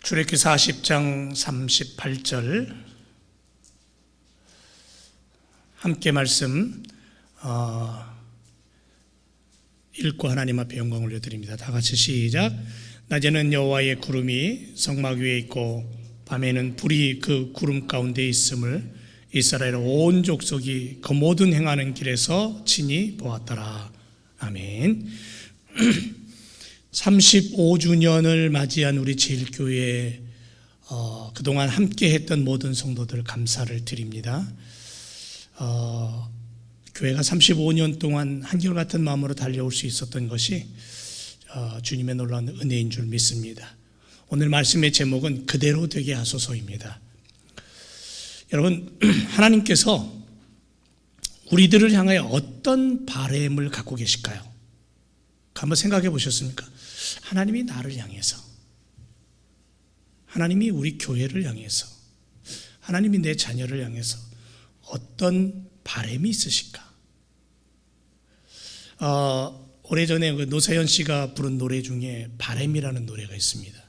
출애굽기 40장 38절 함께 말씀 읽고 하나님 앞에 영광 올려드립니다. 다 같이 시작. 낮에는 여호와의 구름이 성막 위에 있고 밤에는 불이 그 구름 가운데 있음을 이스라엘 온 족속이 그 모든 행하는 길에서 친히 보았더라. 아멘. 35주년을 맞이한 우리 제일교회 그동안 함께 했던 모든 성도들 감사를 드립니다. 교회가 35년 동안 한결같은 마음으로 달려올 수 있었던 것이 주님의 놀라운 은혜인 줄 믿습니다. 오늘 말씀의 제목은 그대로 되게 하소서입니다. 여러분, 하나님께서 우리들을 향하여 어떤 바램을 갖고 계실까요? 한번 생각해 보셨습니까? 하나님이 나를 향해서, 하나님이 우리 교회를 향해서, 하나님이 내 자녀를 향해서 어떤 바램이 있으실까? 오래전에 노사연 씨가 부른 노래 중에 바램이라는 노래가 있습니다.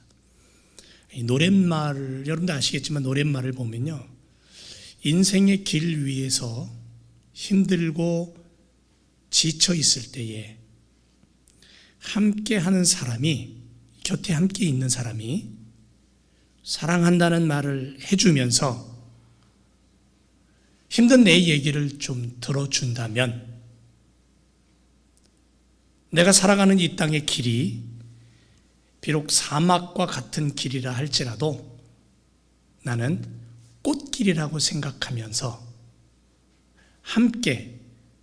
이 노랫말, 여러분도 아시겠지만 노랫말을 보면요, 인생의 길 위에서 힘들고 지쳐 있을 때에 함께 하는 사람이, 곁에 함께 있는 사람이 사랑한다는 말을 해주면서 힘든 내 얘기를 좀 들어준다면 내가 살아가는 이 땅의 길이 비록 사막과 같은 길이라 할지라도 나는 꽃길이라고 생각하면서 함께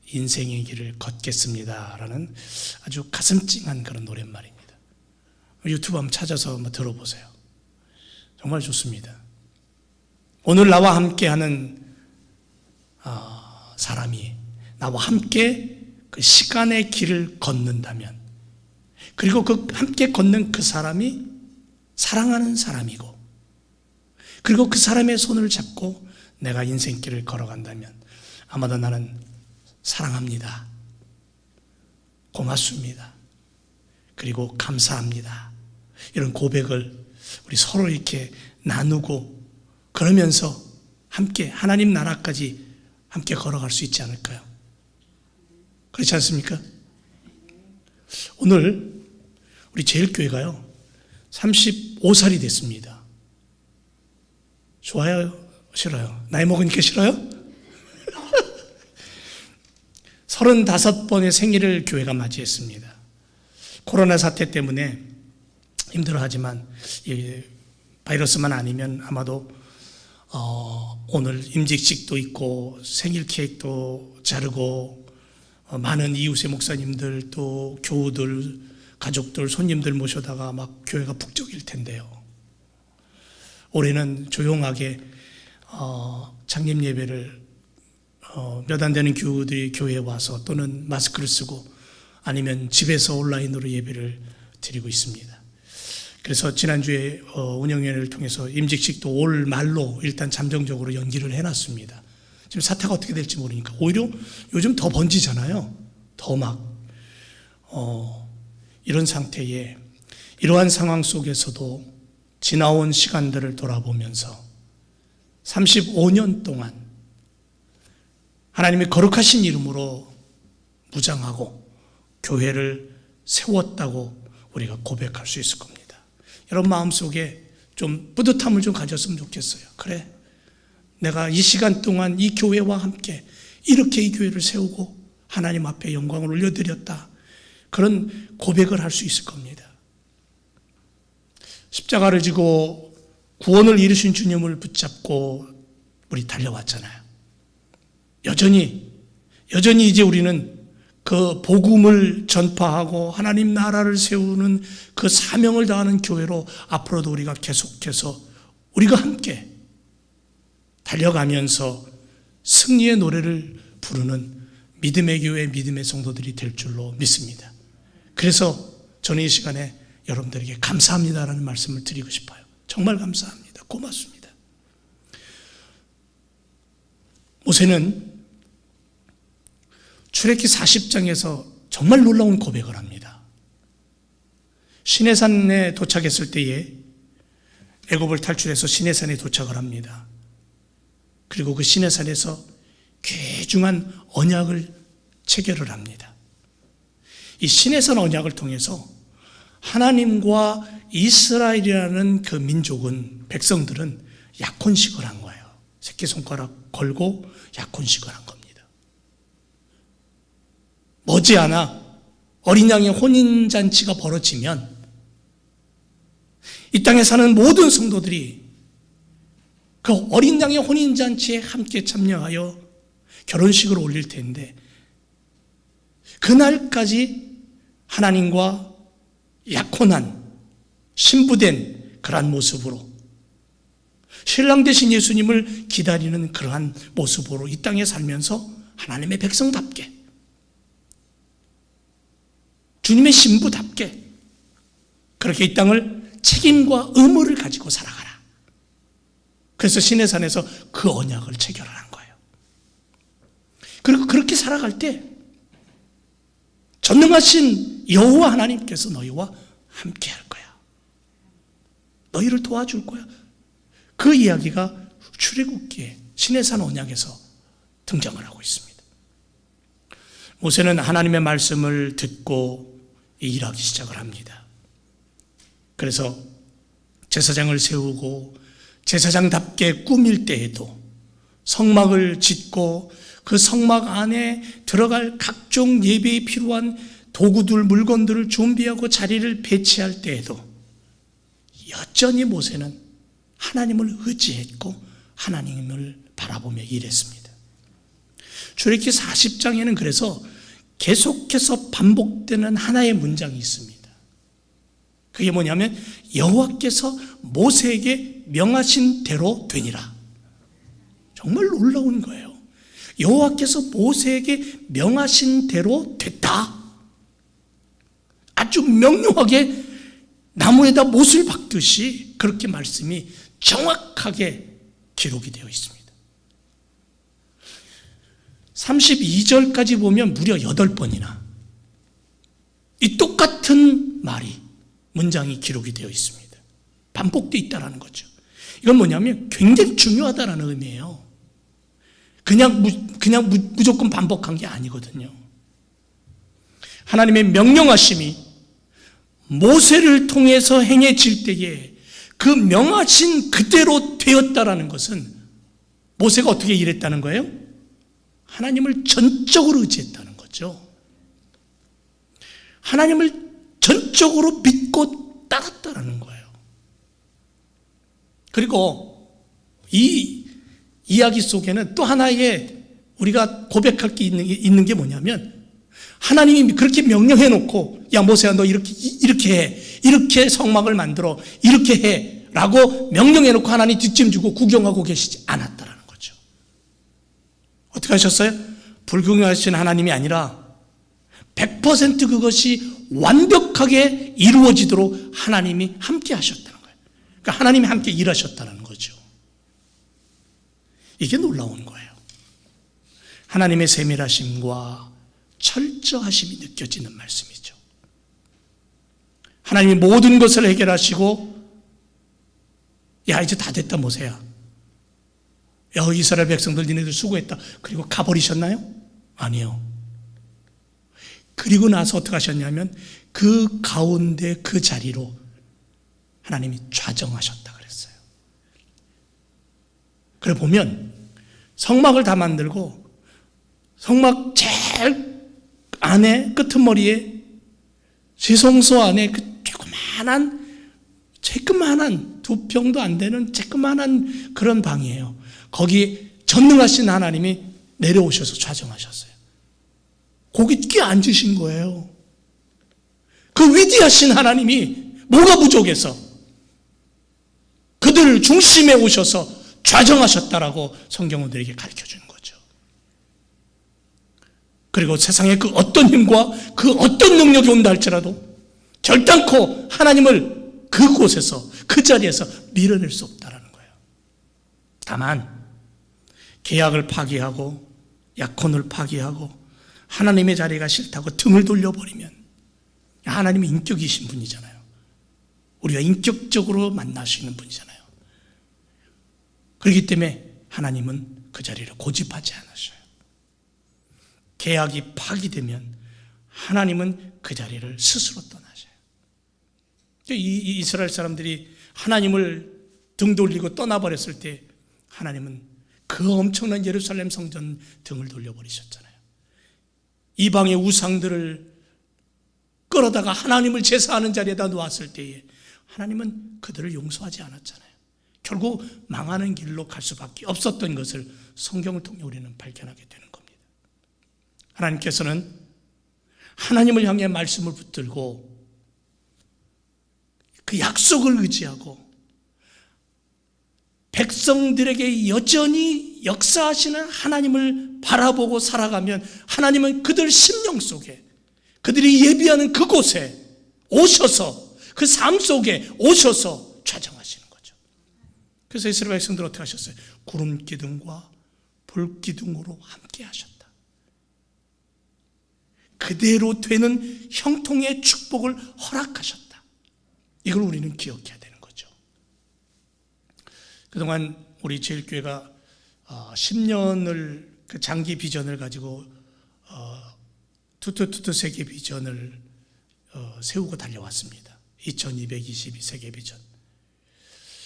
인생의 길을 걷겠습니다 라는 아주 가슴 찡한 그런 노랫말입니다. 유튜브 한번 찾아서 한번 들어보세요. 정말 좋습니다. 오늘 나와 함께하는 사람이 나와 함께 그 시간의 길을 걷는다면, 그리고 그 함께 걷는 그 사람이 사랑하는 사람이고, 그리고 그 사람의 손을 잡고 내가 인생길을 걸어간다면 아마도 나는 사랑합니다, 고맙습니다, 그리고 감사합니다, 이런 고백을 우리 서로 이렇게 나누고 그러면서 함께 하나님 나라까지 함께 걸어갈 수 있지 않을까요? 그렇지 않습니까? 오늘 우리 제일교회가요 35살이 됐습니다. 좋아요? 싫어요? 나이 먹으니까 싫어요? 35번의 생일을 교회가 맞이했습니다. 코로나 사태 때문에 힘들어하지만 이 바이러스만 아니면 아마도 오늘 임직식도 있고 생일 케이크도 자르고 많은 이웃의 목사님들 또 교우들 가족들 손님들 모셔다가 막 교회가 북적일 텐데요. 올해는 조용하게 창립 예배를 몇 안 되는 교우들이 교회에 와서 또는 마스크를 쓰고 아니면 집에서 온라인으로 예배를 드리고 있습니다. 그래서 지난주에 운영위원회를 통해서 임직식도 올 말로 일단 잠정적으로 연기를 해놨습니다. 지금 사태가 어떻게 될지 모르니까 오히려 요즘 더 번지잖아요. 더 막 이런 상태에 이러한 상황 속에서도 지나온 시간들을 돌아보면서 35년 동안 하나님의 거룩하신 이름으로 무장하고 교회를 세웠다고 우리가 고백할 수 있을 겁니다. 여러분 마음속에 좀 뿌듯함을 좀 가졌으면 좋겠어요. 그래, 내가 이 시간 동안 이 교회와 함께 이렇게 이 교회를 세우고 하나님 앞에 영광을 올려드렸다, 그런 고백을 할 수 있을 겁니다. 십자가를 지고 구원을 이루신 주님을 붙잡고 우리 달려왔잖아요. 여전히 이제 우리는 그 복음을 전파하고 하나님 나라를 세우는 그 사명을 다하는 교회로 앞으로도 우리가 계속해서 우리가 함께 달려가면서 승리의 노래를 부르는 믿음의 교회, 믿음의 성도들이 될 줄로 믿습니다. 그래서 저는 이 시간에 여러분들에게 감사합니다라는 말씀을 드리고 싶어요. 정말 감사합니다. 고맙습니다. 모세는 출애굽기 40장에서 정말 놀라운 고백을 합니다. 시내산에 도착했을 때에 애굽을 탈출해서 시내산에 도착을 합니다. 그리고 그 시내산에서 귀중한 언약을 체결을 합니다. 이 시내산 언약을 통해서 하나님과 이스라엘이라는 그 민족은, 백성들은 약혼식을 한 거예요. 새끼손가락 걸고 약혼식을 한 겁니다. 머지않아 어린 양의 혼인잔치가 벌어지면 이 땅에 사는 모든 성도들이 그 어린 양의 혼인잔치에 함께 참여하여 결혼식을 올릴 텐데, 그날까지 하나님과 약혼한, 신부된 그러한 모습으로, 신랑 되신 예수님을 기다리는 그러한 모습으로 이 땅에 살면서 하나님의 백성답게, 주님의 신부답게 그렇게 이 땅을 책임과 의무를 가지고 살아가라. 그래서 시내산에서 그 언약을 체결한 거예요. 그리고 그렇게 살아갈 때 전능하신 여호와 하나님께서 너희와 함께 할 거야. 너희를 도와줄 거야. 그 이야기가 출애굽기에 시내산 언약에서 등장을 하고 있습니다. 모세는 하나님의 말씀을 듣고 일하기 시작을 합니다. 그래서 제사장을 세우고 제사장답게 꾸밀 때에도 성막을 짓고 그 성막 안에 들어갈 각종 예배에 필요한 도구들, 물건들을 준비하고 자리를 배치할 때에도 여전히 모세는 하나님을 의지했고 하나님을 바라보며 일했습니다. 출애굽기 40장에는 그래서 계속해서 반복되는 하나의 문장이 있습니다. 그게 뭐냐면 여호와께서 모세에게 명하신 대로 되니라. 정말 놀라운 거예요. 여호와께서 모세에게 명하신 대로 됐다. 아주 명료하게 나무에다 못을 박듯이 그렇게 말씀이 정확하게 기록이 되어 있습니다. 32절까지 보면 무려 8번이나 이 똑같은 말이, 문장이 기록이 되어 있습니다. 반복되어 있다는 거죠. 이건 뭐냐면 굉장히 중요하다는 의미예요. 그냥 무조건 반복한 게 아니거든요. 하나님의 명령하심이 모세를 통해서 행해질 때에 그 명하신 그대로 되었다라는 것은 모세가 어떻게 일했다는 거예요? 하나님을 전적으로 의지했다는 거죠. 하나님을 전적으로 믿고 따랐다는 거예요. 그리고 이 이야기 속에는 또 하나의 우리가 고백할 게 있는 게 뭐냐면, 하나님이 그렇게 명령해 놓고 야 모세야 너 이렇게 해, 이렇게 성막을 만들어, 이렇게 해 라고 명령해 놓고 하나님 뒷짐 주고 구경하고 계시지 않았다라는 거죠. 어떻게 하셨어요? 불구경하신 하나님이 아니라 100% 그것이 완벽하게 이루어지도록 하나님이 함께 하셨다는 거예요. 그러니까 하나님이 함께 일하셨다는 거죠. 이게 놀라운 거예요. 하나님의 세밀하심과 철저하심이 느껴지는 말씀이죠. 하나님이 모든 것을 해결하시고 야 이제 다 됐다 모세야, 야 이스라엘 백성들 니네들 수고했다, 그리고 가버리셨나요? 아니요. 그리고 나서 어떻게 하셨냐면 그 가운데 그 자리로 하나님이 좌정하셨다 그랬어요. 그래 보면 성막을 다 만들고 성막 제일 안에 끄트머리에 지성소 안에 그 조그만한 2평도 안 되는 조그만한 그런 방이에요. 거기 전능하신 하나님이 내려오셔서 좌정하셨어요. 거기 끼 앉으신 거예요. 그 위대하신 하나님이 뭐가 부족해서 그들 중심에 오셔서 좌정하셨다라고 성경은 우리에게 가르쳐주는 거죠. 그리고 세상에 그 어떤 힘과 그 어떤 능력이 온다 할지라도 결단코 하나님을 그곳에서 그 자리에서 밀어낼 수 없다라는 거예요. 다만 계약을 파기하고 약혼을 파기하고 하나님의 자리가 싫다고 등을 돌려버리면, 하나님이 인격이신 분이잖아요. 우리가 인격적으로 만날 수 있는 분이잖아요. 그렇기 때문에 하나님은 그 자리를 고집하지 않으셔요. 계약이 파기되면 하나님은 그 자리를 스스로 떠나셔요. 이 이스라엘 사람들이 하나님을 등 돌리고 떠나버렸을 때 하나님은 그 엄청난 예루살렘 성전 등을 돌려버리셨잖아요. 이방의 우상들을 끌어다가 하나님을 제사하는 자리에다 놓았을 때에 하나님은 그들을 용서하지 않았잖아요. 결국 망하는 길로 갈 수밖에 없었던 것을 성경을 통해 우리는 발견하게 되는 겁니다. 하나님께서는 하나님을 향해 말씀을 붙들고 그 약속을 의지하고 백성들에게 여전히 역사하시는 하나님을 바라보고 살아가면 하나님은 그들 심령 속에, 그들이 예비하는 그곳에 오셔서, 그 삶 속에 오셔서 좌정하시는 거죠. 그래서 이스라엘 백성들 어떻게 하셨어요? 구름 기둥과 불 기둥으로 함께 하셨다. 그대로 되는 형통의 축복을 허락하셨다. 이걸 우리는 기억해야 되는 거죠. 그동안 우리 제일교회가 10년을 그 장기 비전을 가지고 투투투투 세계 비전을 세우고 달려왔습니다. 2222 세계 비전.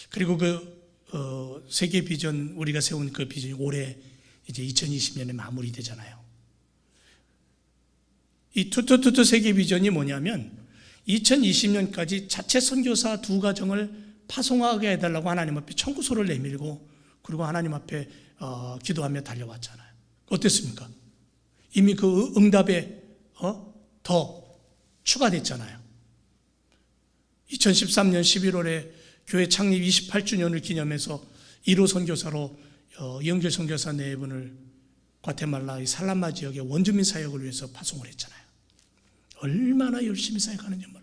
그리고 그 세계 비전, 우리가 세운 그 비전이 올해 이제 2020년에 마무리되잖아요. 이 투투투투 세계 비전이 뭐냐면 2020년까지 자체 선교사 2가정을 파송하게 해달라고 하나님 앞에 청구서를 내밀고 그리고 하나님 앞에 기도하며 달려왔잖아요. 어땠습니까? 이미 그 응답에 더 추가됐잖아요. 2013년 11월에 교회 창립 28주년을 기념해서 1호 선교사로 이영길 선교사 4분을 과테말라의 살라마 지역의 원주민 사역을 위해서 파송을 했잖아요. 얼마나 열심히 사역하는지 몰라요.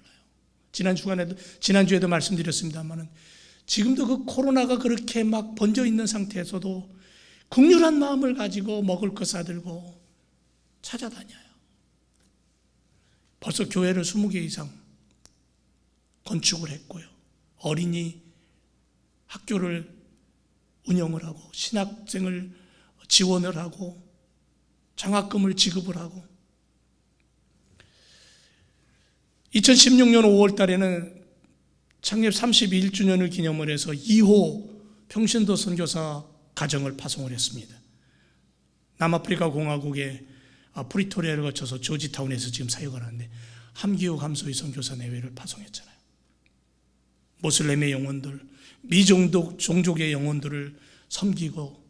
지난주에도 말씀드렸습니다만 지금도 그 코로나가 그렇게 막 번져 있는 상태에서도 긍휼한 마음을 가지고 먹을 것 사들고 찾아다녀요. 벌써 교회를 20개 이상 건축을 했고요. 어린이 학교를 운영을 하고 신학생을 지원을 하고 장학금을 지급을 하고 2016년 5월 달에는 창립 31주년을 기념을 해서 2호 평신도 선교사 가정을 파송을 했습니다. 남아프리카 공화국의 프리토리아를 거쳐서 조지타운에서 지금 사역을 하는데 함기호 감소의 선교사 4회를 파송했잖아요. 모슬렘의 영혼들, 미종족 종족의 영혼들을 섬기고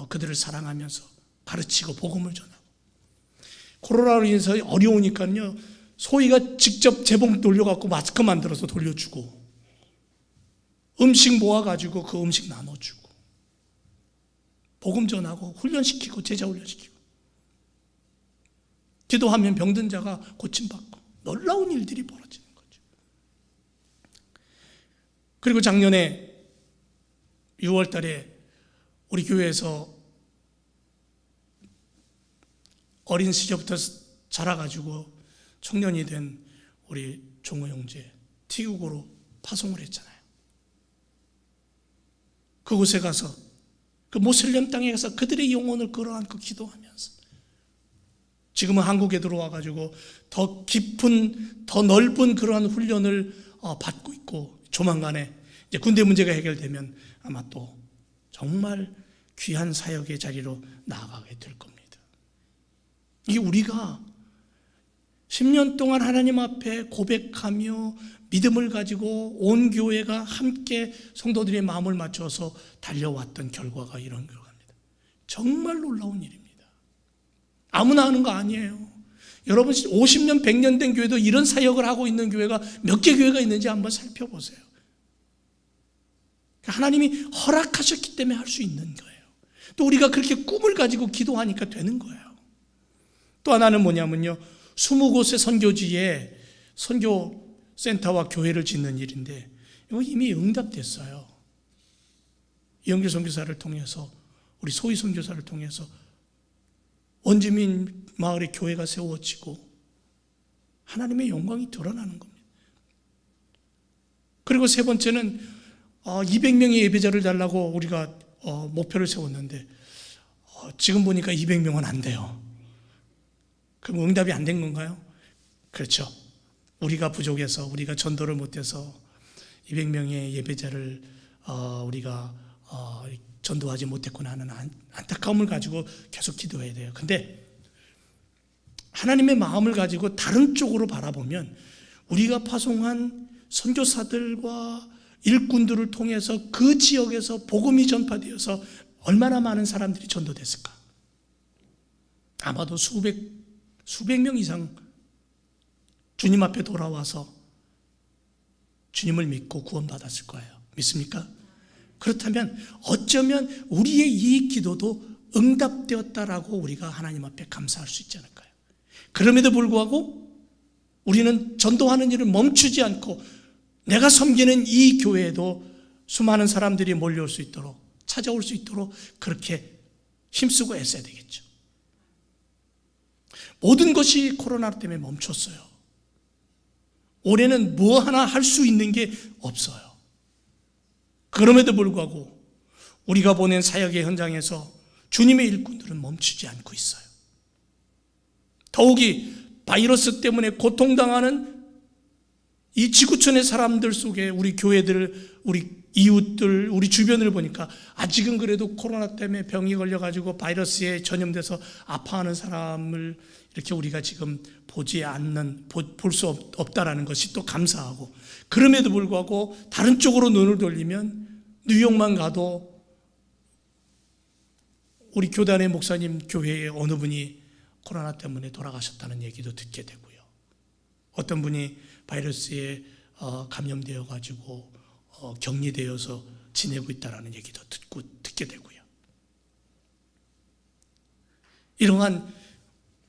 그들을 사랑하면서 가르치고 복음을 전하고 코로나로 인해서 어려우니까요 소희가 직접 재봉 돌려갖고 마스크 만들어서 돌려주고 음식 모아가지고 그 음식 나눠주고 복음 전하고 훈련시키고 제자 훈련시키고 기도하면 병든 자가 고침받고 놀라운 일들이 벌어지는 거죠. 그리고 작년에 6월 달에 우리 교회에서 어린 시절부터 자라가지고 청년이 된 우리 종호 형제 티국으로 파송을 했잖아요. 그곳에 가서 그 모슬렘 땅에 가서 그들의 영혼을 끌어안고 기도하면서 지금은 한국에 들어와가지고 더 깊은 더 넓은 그러한 훈련을 받고 있고 조만간에 이제 군대 문제가 해결되면 아마 또 정말 귀한 사역의 자리로 나아가게 될 겁니다. 이게 우리가 10년 동안 하나님 앞에 고백하며 믿음을 가지고 온 교회가 함께 성도들의 마음을 맞춰서 달려왔던 결과가 이런 결과입니다. 정말 놀라운 일입니다. 아무나 하는 거 아니에요. 여러분 50년 100년 된 교회도 이런 사역을 하고 있는 교회가 몇 개 교회가 있는지 한번 살펴보세요. 하나님이 허락하셨기 때문에 할 수 있는 거예요. 또 우리가 그렇게 꿈을 가지고 기도하니까 되는 거예요. 또 하나는 뭐냐면요, 20곳의 선교지에 선교센터와 교회를 짓는 일인데 이거 이미 응답됐어요. 이영길 선교사를 통해서 우리 소희 선교사를 통해서 원주민 마을에 교회가 세워지고 하나님의 영광이 드러나는 겁니다. 그리고 세 번째는 200명의 예배자를 달라고 우리가 목표를 세웠는데 지금 보니까 200명은 안 돼요. 그럼 응답이 안 된 건가요? 그렇죠. 우리가 부족해서, 우리가 전도를 못해서 200명의 예배자를 우리가 전도하지 못했구나 하는 안타까움을 가지고 계속 기도해야 돼요. 근데 하나님의 마음을 가지고 다른 쪽으로 바라보면 우리가 파송한 선교사들과 일꾼들을 통해서 그 지역에서 복음이 전파되어서 얼마나 많은 사람들이 전도됐을까? 아마도 수백 명 이상 주님 앞에 돌아와서 주님을 믿고 구원받았을 거예요. 믿습니까? 그렇다면 어쩌면 우리의 이 기도도 응답되었다라고 우리가 하나님 앞에 감사할 수 있지 않을까요? 그럼에도 불구하고 우리는 전도하는 일을 멈추지 않고 내가 섬기는 이 교회에도 수많은 사람들이 몰려올 수 있도록, 찾아올 수 있도록 그렇게 힘쓰고 애써야 되겠죠. 모든 것이 코로나 때문에 멈췄어요. 올해는 뭐 하나 할 수 있는 게 없어요. 그럼에도 불구하고 우리가 보낸 사역의 현장에서 주님의 일꾼들은 멈추지 않고 있어요. 더욱이 바이러스 때문에 고통당하는 이 지구촌의 사람들 속에 우리 교회들, 우리 이웃들, 우리 주변을 보니까 아직은 그래도 코로나 때문에 병이 걸려가지고 바이러스에 전염돼서 아파하는 사람을 이렇게 우리가 지금 보지 않는, 볼 수 없다라는 것이 또 감사하고, 그럼에도 불구하고 다른 쪽으로 눈을 돌리면 뉴욕만 가도 우리 교단의 목사님 교회에 어느 분이 코로나 때문에 돌아가셨다는 얘기도 듣게 되고요. 어떤 분이 바이러스에 감염되어 가지고 격리되어서 지내고 있다는 얘기도 듣게 되고요. 이러한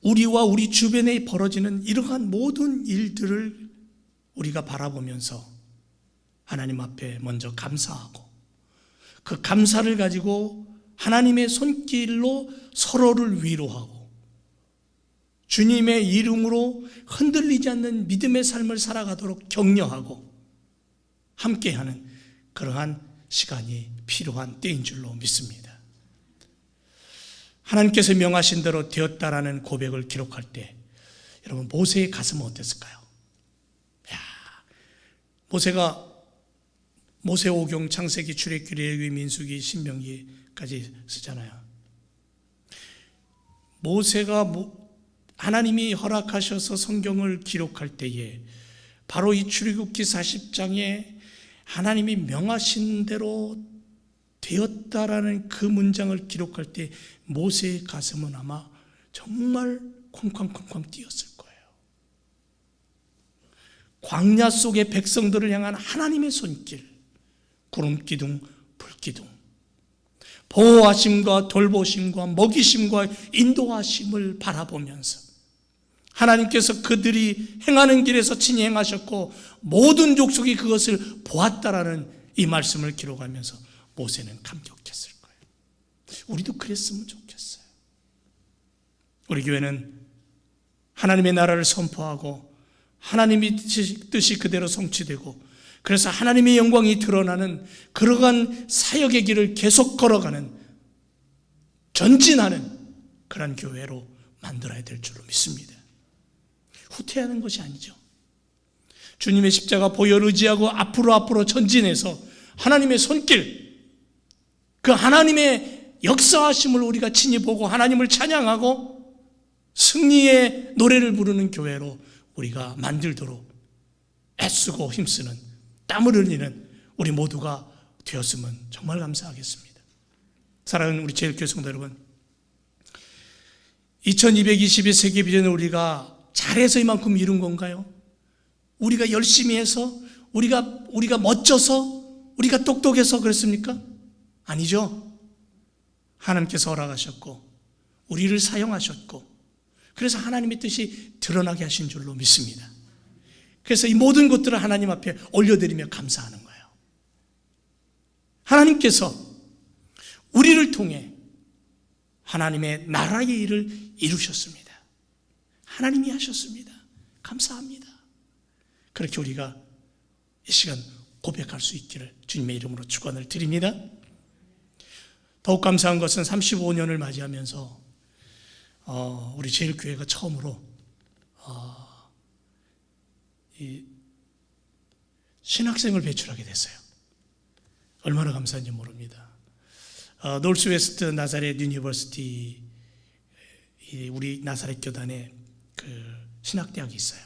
우리와 우리 주변에 벌어지는 이러한 모든 일들을 우리가 바라보면서 하나님 앞에 먼저 감사하고, 그 감사를 가지고 하나님의 손길로 서로를 위로하고 주님의 이름으로 흔들리지 않는 믿음의 삶을 살아가도록 격려하고 함께하는 그러한 시간이 필요한 때인 줄로 믿습니다. 하나님께서 명하신 대로 되었다라는 고백을 기록할 때 여러분, 모세의 가슴은 어땠을까요? 모세오경, 창세기, 출애굽기, 레위기, 민수기, 신명기까지 쓰잖아요. 모세가 하나님이 허락하셔서 성경을 기록할 때에 바로 이 출애굽기 40장에 하나님이 명하신 대로 되었다라는 그 문장을 기록할 때 모세의 가슴은 아마 정말 쾅쾅쾅쾅 뛰었을 거예요. 광야 속의 백성들을 향한 하나님의 손길, 구름기둥, 불기둥, 보호하심과 돌보심과 먹이심과 인도하심을 바라보면서 하나님께서 그들이 행하는 길에서 친히 행하셨고 모든 족속이 그것을 보았다라는 이 말씀을 기록하면서 모세는 감격했을 거예요. 우리도 그랬으면 좋겠어요. 우리 교회는 하나님의 나라를 선포하고 하나님의 뜻이 그대로 성취되고, 그래서 하나님의 영광이 드러나는 그러한 사역의 길을 계속 걸어가는, 전진하는 그런 교회로 만들어야 될 줄로 믿습니다. 후퇴하는 것이 아니죠. 주님의 십자가 보혈 의지하고 앞으로 전진해서 하나님의 손길, 그 하나님의 역사하심을 우리가 친히 보고 하나님을 찬양하고 승리의 노래를 부르는 교회로 우리가 만들도록 애쓰고 힘쓰는, 땀을 흘리는 우리 모두가 되었으면 정말 감사하겠습니다. 사랑하는 우리 제일교회 성도 여러분, 2222 세계 비전을 우리가 잘해서 이만큼 이룬 건가요? 우리가 열심히 해서, 우리가 멋져서, 우리가 똑똑해서 그랬습니까? 아니죠. 하나님께서 허락하셨고 우리를 사용하셨고, 그래서 하나님의 뜻이 드러나게 하신 줄로 믿습니다. 그래서 이 모든 것들을 하나님 앞에 올려드리며 감사하는 거예요. 하나님께서 우리를 통해 하나님의 나라의 일을 이루셨습니다. 하나님이 하셨습니다. 감사합니다. 그렇게 우리가 이 시간 고백할 수 있기를 주님의 이름으로 축원을 드립니다. 더욱 감사한 것은 35년을 맞이하면서 우리 제일교회가 처음으로 이 신학생을 배출하게 됐어요. 얼마나 감사한지 모릅니다. 노스웨스트 나사렛 유니버시티, 우리 나사렛 교단에 그 신학대학이 있어요.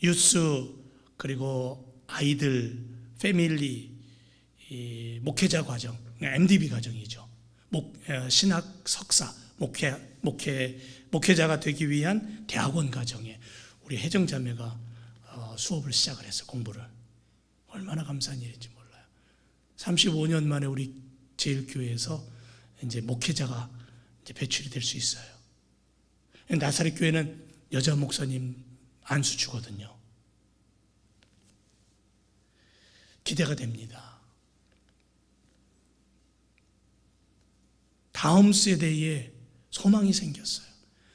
유스, 그리고 아이들, 패밀리, 목회자 과정, MDB 과정이죠. 신학 석사, 목회자가 되기 위한 대학원 과정에 우리 혜정자매가 수업을 시작을 했어요. 공부를. 얼마나 감사한 일인지 몰라요. 35년 만에 우리 제일교회에서 이제 목회자가 이제 배출이 될 수 있어요. 나사렛 교회는 여자 목사님 안수주거든요. 기대가 됩니다. 다음 세대에 소망이 생겼어요.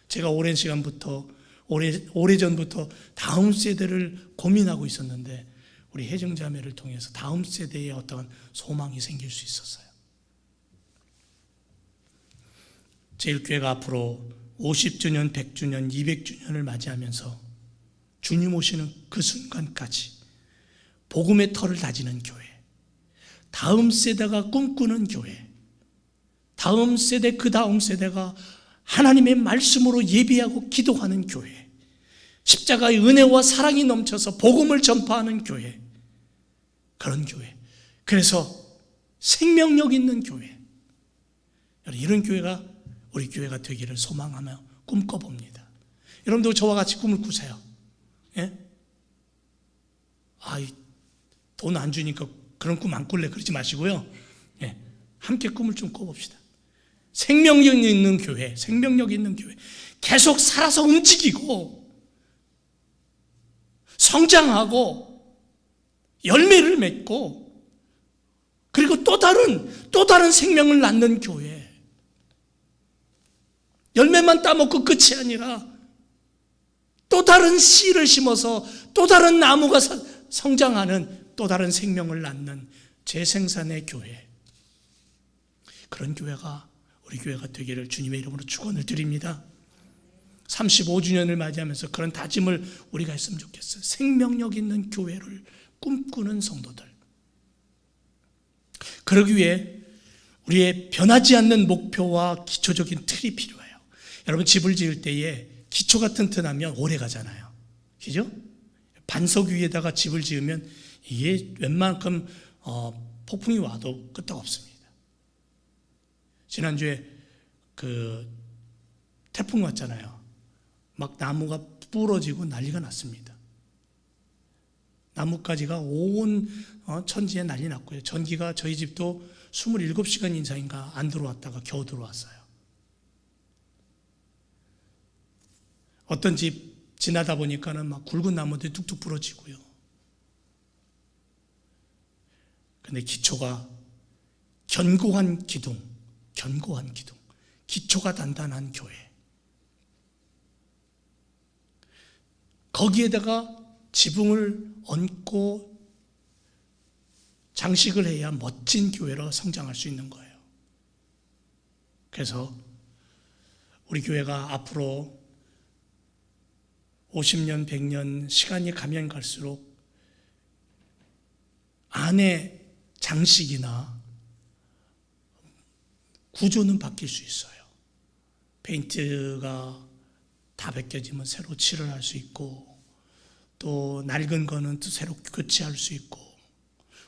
제가 오랜 시간부터 오래전부터 다음 세대를 고민하고 있었는데 우리 혜정자매를 통해서 다음 세대에 어떠한 소망이 생길 수 있었어요. 제일교회가 앞으로 50주년, 100주년, 200주년을 맞이하면서 주님 오시는 그 순간까지 복음의 털을 다지는 교회, 다음 세대가 꿈꾸는 교회, 다음 세대, 그 다음 세대가 하나님의 말씀으로 예비하고 기도하는 교회, 십자가의 은혜와 사랑이 넘쳐서 복음을 전파하는 교회, 그런 교회, 그래서 생명력 있는 교회, 이런 교회가 우리 교회가 되기를 소망하며 꿈꿔봅니다. 여러분도 저와 같이 꿈을 꾸세요. 예? 돈 안 주니까 그런 꿈 안 꿀래 그러지 마시고요. 예, 함께 꿈을 좀 꿔봅시다. 생명력 있는 교회, 생명력 있는 교회, 계속 살아서 움직이고 성장하고 열매를 맺고 그리고 또 다른 생명을 낳는 교회. 열매만 따먹고 끝이 아니라 또 다른 씨를 심어서 또 다른 나무가 성장하는 또 다른 생명을 낳는 재생산의 교회. 그런 교회가 우리 교회가 되기를 주님의 이름으로 축원을 드립니다. 35주년을 맞이하면서 그런 다짐을 우리가 했으면 좋겠어요. 생명력 있는 교회를 꿈꾸는 성도들. 그러기 위해 우리의 변하지 않는 목표와 기초적인 틀이 필요해요. 여러분, 집을 지을 때에 기초가 튼튼하면 오래 가잖아요. 그죠? 반석 위에다가 집을 지으면 이게 웬만큼 폭풍이 와도 끄떡 없습니다. 지난주에 그 태풍 왔잖아요. 막 나무가 부러지고 난리가 났습니다. 나뭇가지가 온 천지에 난리 났고요. 전기가 저희 집도 27시간 이상인가 안 들어왔다가 겨우 들어왔어요. 어떤 집 지나다 보니까는 막 굵은 나무들이 뚝뚝 부러지고요. 근데 기초가 견고한 기둥, 기초가 단단한 교회. 거기에다가 지붕을 얹고 장식을 해야 멋진 교회로 성장할 수 있는 거예요. 그래서 우리 교회가 앞으로 50년, 100년 시간이 가면 갈수록 안에 장식이나 구조는 바뀔 수 있어요. 페인트가 다 벗겨지면 새로 칠을 할 수 있고, 또 낡은 거는 또 새로 교체할 수 있고,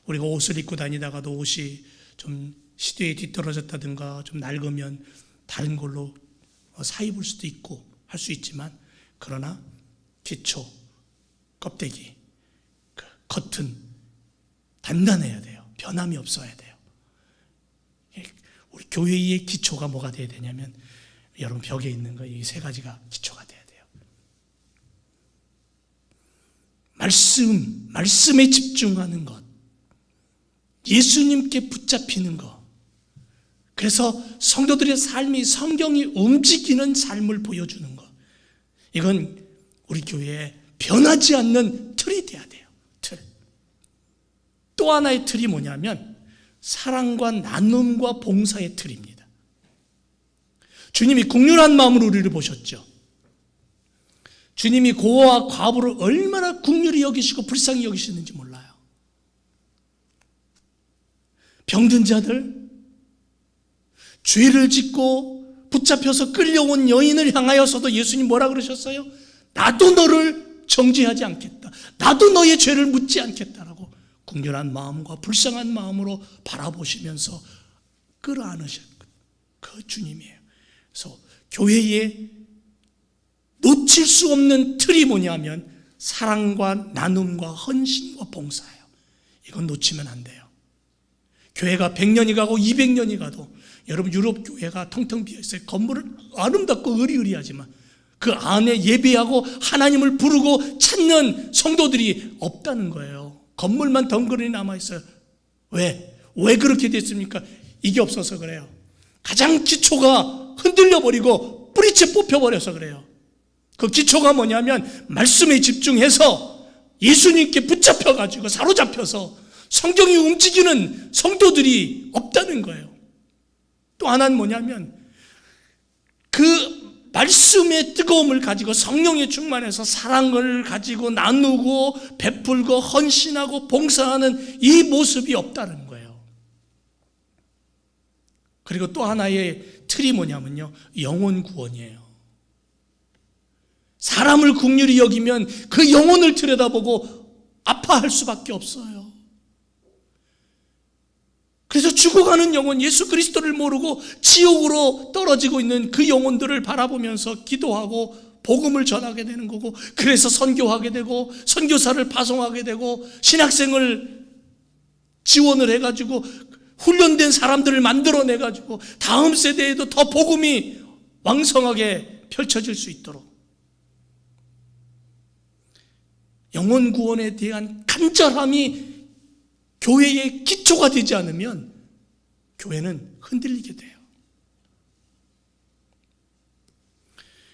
우리가 옷을 입고 다니다가도 옷이 좀 시대에 뒤떨어졌다든가 좀 낡으면 다른 걸로 사 입을 수도 있고 할 수 있지만, 그러나 기초, 껍데기, 겉은 단단해야 돼요. 변함이 없어야 돼요. 우리 교회의 기초가 뭐가 돼야 되냐면, 여러분 벽에 있는 거 이 세 가지가 기초가 돼야 돼요. 말씀에 집중하는 것, 예수님께 붙잡히는 것. 그래서 성도들의 삶이 성경이 움직이는 삶을 보여주는 것. 이건 우리 교회에 변하지 않는 틀이 돼야 돼요. 틀. 또 하나의 틀이 뭐냐면 사랑과 나눔과 봉사의 틀입니다. 주님이 긍휼한 마음으로 우리를 보셨죠. 주님이 고아와 과부를 얼마나 긍휼히 여기시고 불쌍히 여기시는지 몰라요. 병든 자들, 죄를 짓고 붙잡혀서 끌려온 여인을 향하여서도 예수님 뭐라 그러셨어요? 나도 너를 정죄하지 않겠다. 나도 너의 죄를 묻지 않겠다라고 긍휼한 마음과 불쌍한 마음으로 바라보시면서 끌어안으셨 그 주님이에요. 그래서 교회에 놓칠 수 없는 틀이 뭐냐면 사랑과 나눔과 헌신과 봉사예요. 이건 놓치면 안 돼요. 교회가 100년이 가고 200년이 가도 여러분 유럽 교회가 텅텅 비어있어요. 건물은 아름답고 의리의리하지만 그 안에 예배하고 하나님을 부르고 찾는 성도들이 없다는 거예요. 건물만 덩그러니 남아있어요. 왜? 왜 그렇게 됐습니까? 이게 없어서 그래요. 가장 기초가 흔들려버리고 뿌리채 뽑혀버려서 그래요. 그 기초가 뭐냐면 말씀에 집중해서 예수님께 붙잡혀가지고 사로잡혀서 성경이 움직이는 성도들이 없다는 거예요. 또 하나는 뭐냐면 그 말씀의 뜨거움을 가지고 성령에 충만해서 사랑을 가지고 나누고 베풀고 헌신하고 봉사하는 이 모습이 없다는 거예요. 그리고 또 하나의 틀이 뭐냐면요, 영혼 구원이에요. 사람을 긍휼히 여기면 그 영혼을 들여다보고 아파할 수밖에 없어요. 그래서 죽어가는 영혼, 예수 그리스도를 모르고 지옥으로 떨어지고 있는 그 영혼들을 바라보면서 기도하고 복음을 전하게 되는 거고, 그래서 선교하게 되고 선교사를 파송하게 되고 신학생을 지원을 해가지고 훈련된 사람들을 만들어내가지고 다음 세대에도 더 복음이 왕성하게 펼쳐질 수 있도록 영혼 구원에 대한 간절함이 교회의 기초가 되지 않으면 교회는 흔들리게 돼요.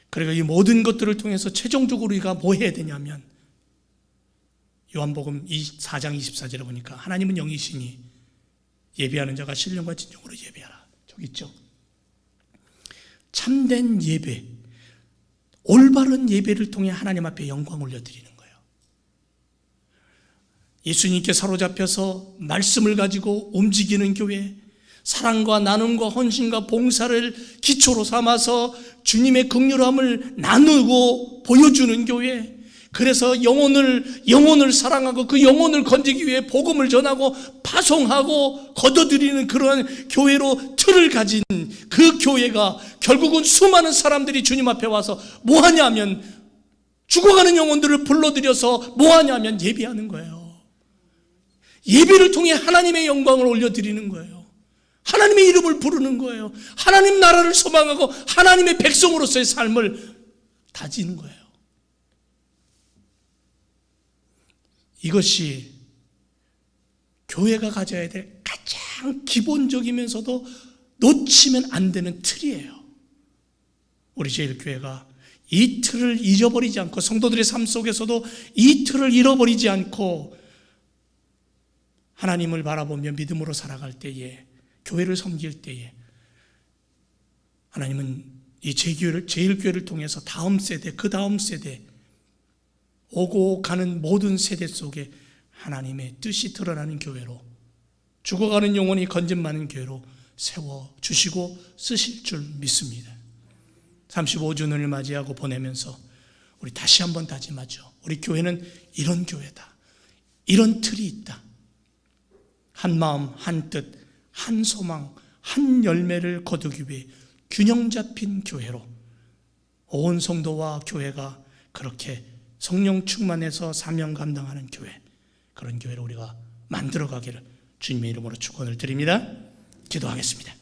그리고 이 모든 것들을 통해서 최종적으로 우리가 뭐 해야 되냐면 요한복음 4장 24절에 보니까 하나님은 영이시니 예배하는 자가 신령과 진정으로 예배하라. 저기 있죠. 참된 예배, 올바른 예배를 통해 하나님 앞에 영광 올려드리는 거예요. 예수님께 사로잡혀서 말씀을 가지고 움직이는 교회, 사랑과 나눔과 헌신과 봉사를 기초로 삼아서 주님의 긍휼함을 나누고 보여주는 교회, 그래서 영혼을 사랑하고 그 영혼을 건지기 위해 복음을 전하고 파송하고 거둬들이는 그러한 교회로 틀을 가진 그 교회가 결국은 수많은 사람들이 주님 앞에 와서 뭐 하냐면 죽어가는 영혼들을 불러들여서 뭐 하냐면 예배하는 거예요. 예배를 통해 하나님의 영광을 올려드리는 거예요. 하나님의 이름을 부르는 거예요. 하나님 나라를 소망하고 하나님의 백성으로서의 삶을 다지는 거예요. 이것이 교회가 가져야 될 가장 기본적이면서도 놓치면 안 되는 틀이에요. 우리 제일교회가 이 틀을 잊어버리지 않고 성도들의 삶 속에서도 이 틀을 잃어버리지 않고 하나님을 바라보며 믿음으로 살아갈 때에, 교회를 섬길 때에 하나님은 이 제일교회를 통해서 다음 세대, 그 다음 세대, 오고 가는 모든 세대 속에 하나님의 뜻이 드러나는 교회로, 죽어가는 영혼이 건진받는 교회로 세워주시고 쓰실 줄 믿습니다. 35주년을 맞이하고 보내면서 우리 다시 한번 다짐하죠. 우리 교회는 이런 교회다. 이런 틀이 있다. 한 마음, 한 뜻, 한 소망, 한 열매를 거두기 위해 균형 잡힌 교회로 온 성도와 교회가 그렇게 성령 충만해서 사명 감당하는 교회, 그런 교회를 우리가 만들어가기를 주님의 이름으로 축원을 드립니다. 기도하겠습니다.